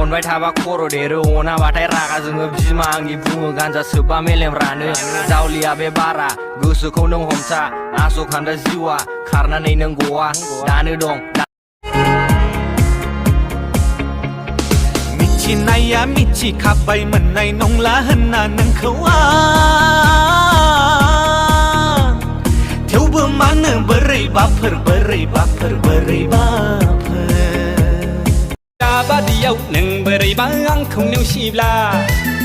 अनबाय थाबा खर' देरो अनाबाथाय रागा जोङो बिमा आंनि बुङो गान्जा सोबबा मेलेम रानो जावलिया बे बारा गोसोखौ नों हमथा आस'खान्दा जिउआ खारनानै नों गवा दानो दं मिथिनाया मिथिखाबाय मोननाय नंला होनना नोंखौ थेवबो मानो बोरैबाफोर दाबादियाव नों बोरैबा आंखौ नेवसिब्ला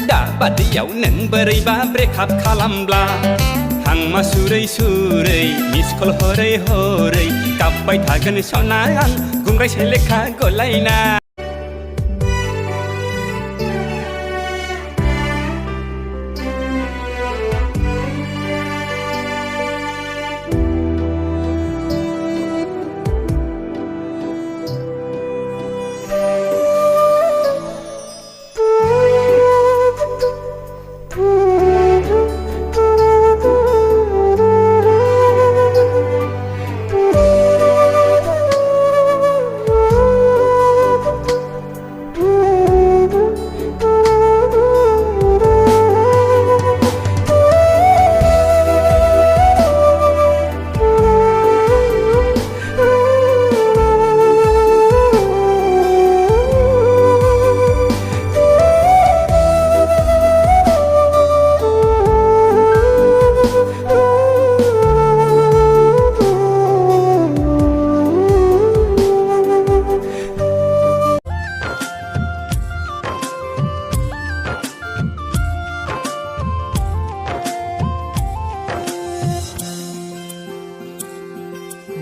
दाबादियाव नों बोरैबा ब्रेकआप खालामब्ला हांमा सुरै सुरै मिस कल हरै हरै गाबबाय थागोन सना आं गुंग्राय सेलेखा गलायना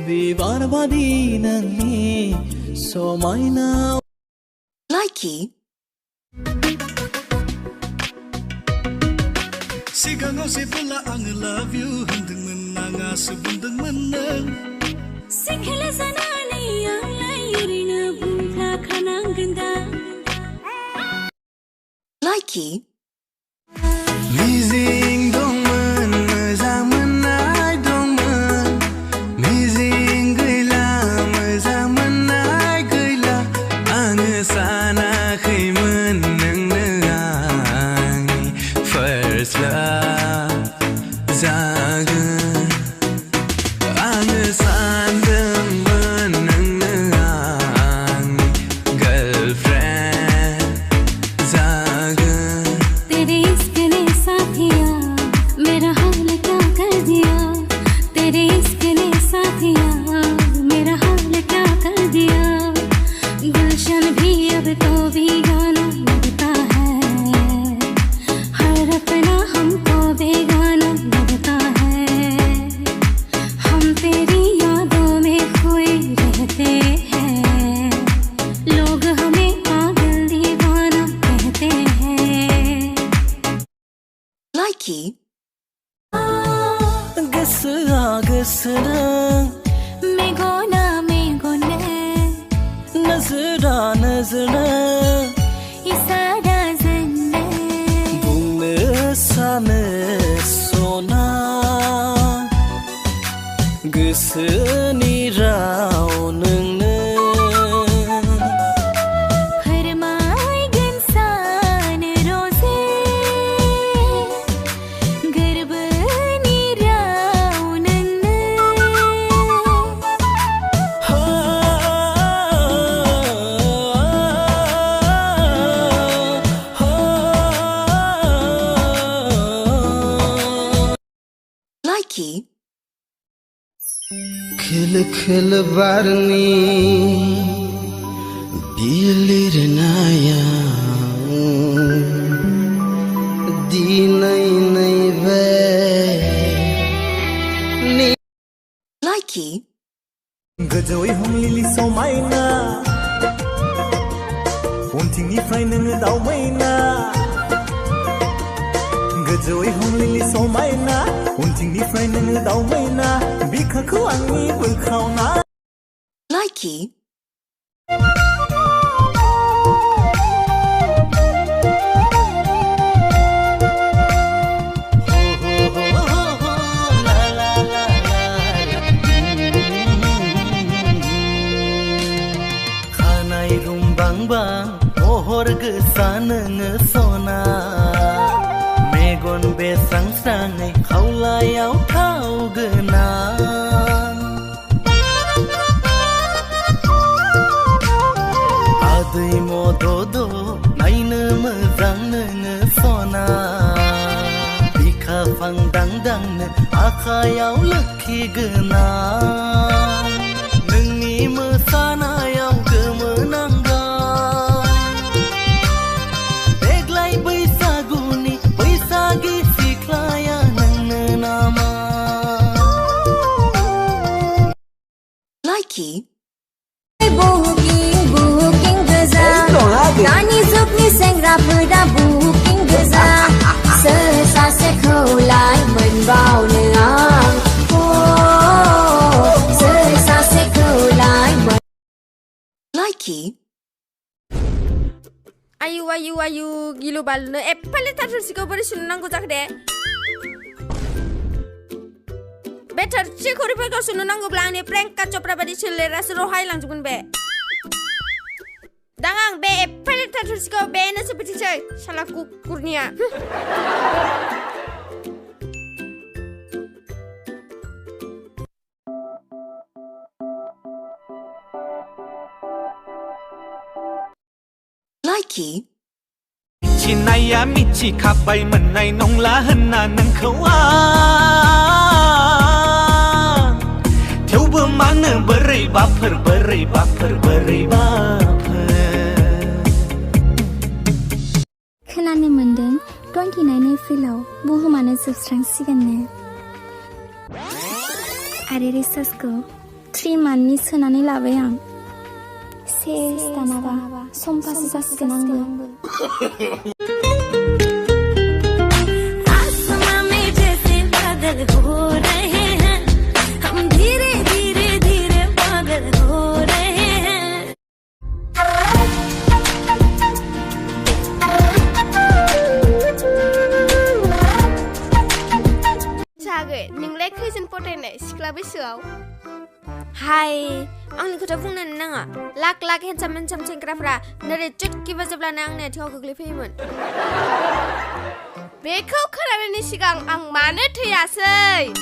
बिबारबादि नोंनि समायना Likey सिगाङाव जेबोला आङो love you होनदोंमोन आङासो बुंदोंमोन नों सिखिले जानानै आंलाय ओरैनो बुंफ्लाखानांगोन दा Likey मिजिं दंमोन मोजां मोननाय दंमोन मिजिं गैला मोजां मोननाय गैला आङो सानाखैमोन नोंनो आंनि first love जागोन आङो सानदोंमोन नोंनो आंनि girlfriend जागोन तेरे इश्क ने साथिया मेरा हाल क्या कर दिया तेरे इश्क ने साथिया मेरा हाल क्या कर दिया गुलशन भी अब तो बेगाना लगता है हर अपना हमको बेगाना लगता है हम तेरी यादों में खोए रहते हैं लोग हमें पागल दीवाना कहते हैं Likey गोसोआ गोसोना मेगना नजरा नजरा इसारा जन्ने बुंनो सानो सना गोसोनि राव नोंनो फरमायगोन सानो रोजे गोरबोनि राव नोंनो Likey खेल खेल बारनी बिलिरनाया दिनै नैबे Likey गोजौै हमलिलि समायना उनथिंनिफ्राय नोङो दावबायना गोजौै हमलिलि समायना उनथिंनिफ्राय नोङो दावबायना बिखाखौ आंनि बोखावना Likey खानाय रुम बां बां महर गोसा नोङो सना मेगन बेस्रां स्राङै खावलायाव थाव गोनां आदै मदद' नायनो मोजां नोङो सना बिखा फांदांदांनो आखायाव लोखि गोनां नोंनि मोसानायाव गोमोनांबाय देग्लाय बैसागुनि बैसागि सिख्लाया नोंनो नामा Likey Buking buking goza Dani जुगनि सेंग्राफोरा बुकिं गोजा सोर सासेखौलाय मोनबावनो आं सोर सासेखौलाय Likey आयु गिलु बालुनो एफा लेथार थोरसिखौ बोरै सुनो नांगौ जाखो दे बे थोरसि खुरैफोरखौ सुनो नांगौब्ला आंनि प्रियंका चोप्रा बायदि सोलेरासो रहायलांजोबगोन बे दा आं बे एफा लेथार थोरसिखौ बेनो सुफैथिसै साला कुकुरनिया Likey मिथिनाया मिथिखाबाय मोननाय नंला होनना नोंखौ थेवबो मानो बोरैबाफोर खोनानो मोनदों 29 एप्रिलाव बुहुमानो जोबस्रांसिगोननो आरो रिसार्चखौ 3 मान्थनि सोनानै लाबाय आं सेस दानाबा सम पास जासिगोन आंबो आसमां में जैसे बादल हो रहे हैं हम धीरे धीरे धीरे पागल हो रहे हैं जागै नोंलाय खैजोन फथायनाय सिख्ला बैसोआव हाय आंनि खोथा बुंनोनो नाङा लाख लाख हेन्साम सेंग्राफ्रा नोरै चुटकी बाजाब्लानो आंनि आथिङाव गोग्लैफैयोमोन बेखौ खोनानायनि सिगां आं मानो थैयासै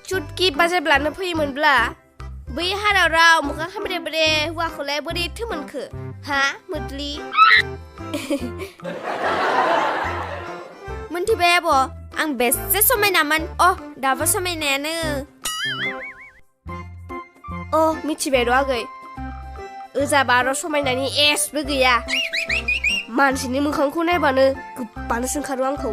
चुटकी बाजाब्लानो फैयोमोनब्ला बै हाराव मोखां खामरे ब्रे हौवाखौलाय बोरै थोमोनखो हा मोदलि मोनथिबाय आब' आं बेसे समायनामोन दाबो समायनायानो मिथिबाय र' आगै ओजाबार' समायनायनि एसबो गैया मानसिनि मोखांखौ नायबानो गोबानो सोंखारो आंखौ